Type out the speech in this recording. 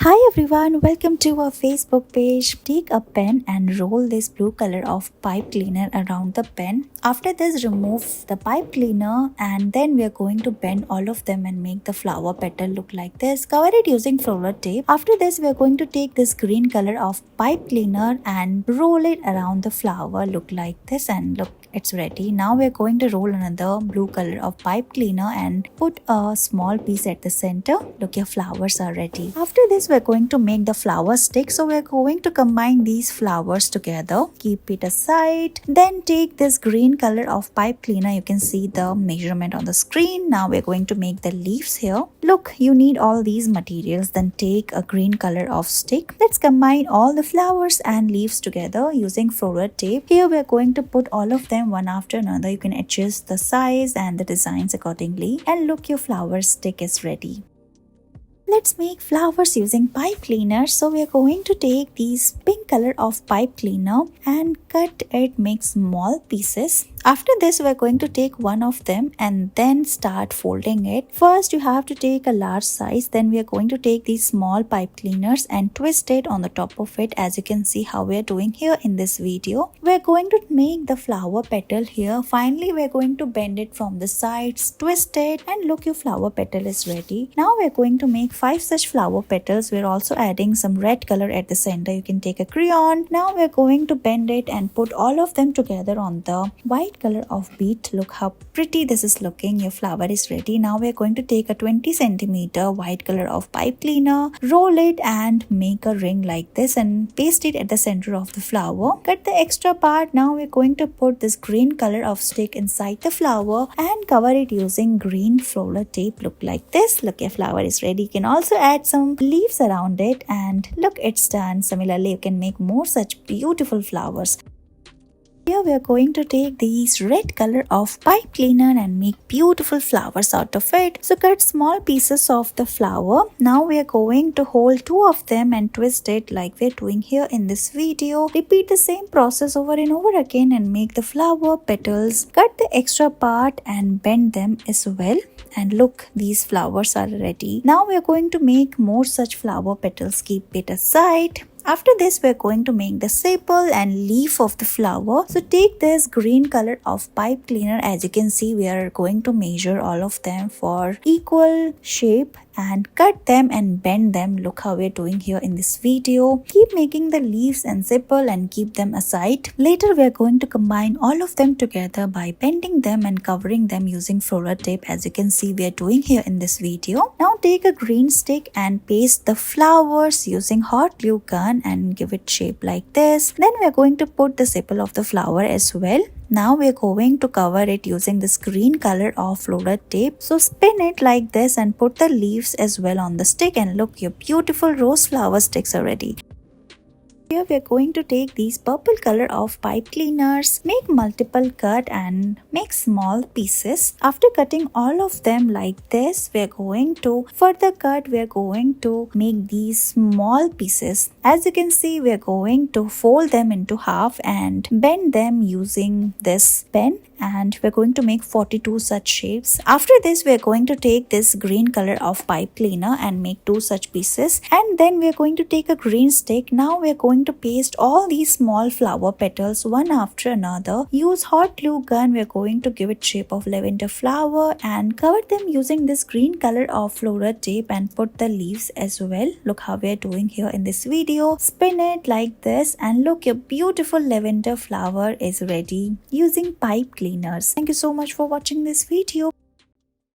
Hi everyone, welcome to our Facebook page. Take a pen and roll this blue color of pipe cleaner around the pen. After this, remove the pipe cleaner and then we are going to bend all of them and make the flower petal look like this. Cover it using floral tape. After this, we are going to take this green color of pipe cleaner and roll it around the flower look like this, and look, it's ready. Now we're going to roll another blue color of pipe cleaner and put a small piece at the center. Look, your flowers are ready. After this, we're going to make the flower stick. So we're going to combine these flowers together. Keep it aside. Then take this green color of pipe cleaner. You can see the measurement on the screen. Now we're going to make the leaves here. Look, you need all these materials. Then take a green color of stick. Let's combine all the flowers and leaves together using floral tape. Here we're going to put all of them one after another. You can adjust the size and the designs accordingly. And look, your flower stick is ready. Let's make flowers using pipe cleaner. So we are going to take these pink color of pipe cleaner and cut it, make small pieces. After this, we are going to take one of them and then start folding it. First, you have to take a large size. Then we are going to take these small pipe cleaners and twist it on the top of it, as you can see how we are doing here in this video. We are going to make the flower petal here. Finally, we are going to bend it from the sides, twist it, and look, your flower petal is ready. Now we are going to make 5 such flower petals. We are also adding some red color at the center. You can take a crayon. Now we are going to bend it and put all of them together on the white color of bead. Look how pretty this is looking. Your flower is ready. Now we are going to take a 20 centimeter white color of pipe cleaner, roll it and make a ring like this and paste it at the center of the flower. Cut the extra part. Now we're going to put this green color of stick inside the flower and cover it using green floral tape. Look like this. Look, your flower is ready. You can also add some leaves around it and look, it's done. Similarly, you can make more such beautiful flowers. Here we are going to take these red color of pipe cleaner and make beautiful flowers out of it. So cut small pieces of the flower. Now we are going to hold 2 of them and twist it like we're doing here in this video. Repeat the same process over and over again and make the flower petals. Cut the extra part and bend them as well. And look, these flowers are ready. Now we are going to make more such flower petals. Keep it aside. After this, we are going to make the sepal and leaf of the flower. So take this green color of pipe cleaner. As you can see, we are going to measure all of them for equal shape and cut them and bend them. Look how we're doing here in this video. Keep making the leaves and sepal and keep them aside. Later, we are going to combine all of them together by bending them and covering them using floral tape, as you can see we are doing here in this video. Now take a green stick and paste the flowers using hot glue gun and give it shape like this. Then we are going to put the sepal of the flower as well. Now we are going to cover it using this green color of floral tape. So spin it like this and put the leaves as well on the stick, and look, your beautiful rose flower sticks are ready. Here we are going to take these purple color of pipe cleaners, make multiple cut and make small pieces. After cutting all of them like this, we are going to further cut. We are going to make these small pieces. As you can see, we are going to fold them into half and bend them using this pen. And we're going to make 42 such shapes. After this, we're going to take this green color of pipe cleaner and make 2 such pieces. And then we're going to take a green stick. Now we're going to paste all these small flower petals one after another. Use hot glue gun. We're going to give it shape of lavender flower and cover them using this green color of floral tape and put the leaves as well. Look how we're doing here in this video. Spin it like this and look, your beautiful lavender flower is ready using pipe cleaners. Thank you so much for watching this video.